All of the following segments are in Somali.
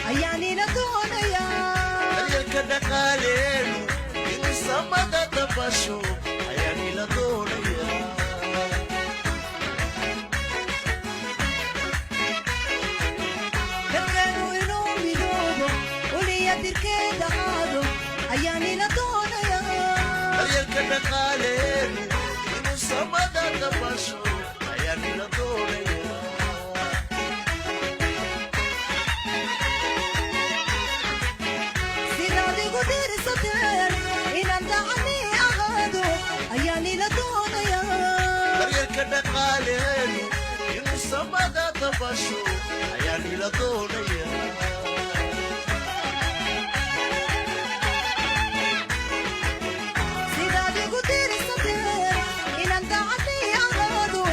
ayaani la doonayaa daryeelka dhaqaaleenu inuu samada dabasho ayaani la doonayaa dadkeenu inuu midoobo uliya dirkeeda qaado ayaani la doonayaa daryeelka dhaqaaleenu inuu samada dabasho ayaani la doonayaa sidaad igu dhiirisateen inaan dacani ahaado ayaani la doonayaa daryeelka dhaqaaleenu inuu samada dabasho ayaani la doonayaa sidaad igu dhiirisateen inaan dacani ahaado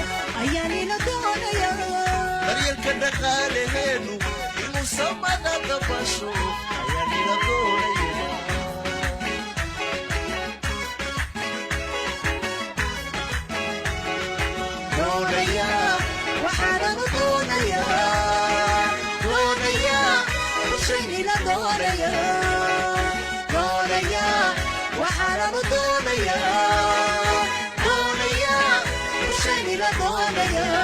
ayaani la doonayaa daryeelka dhaqaaleenu inuu samada dabasho ayaani la doonayaa doonayaa waxaananu doonayaa bushayni la doonayaa waxaananu doonayaa bushayni la doonayaa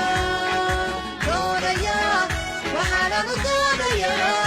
waxaananu doonayaa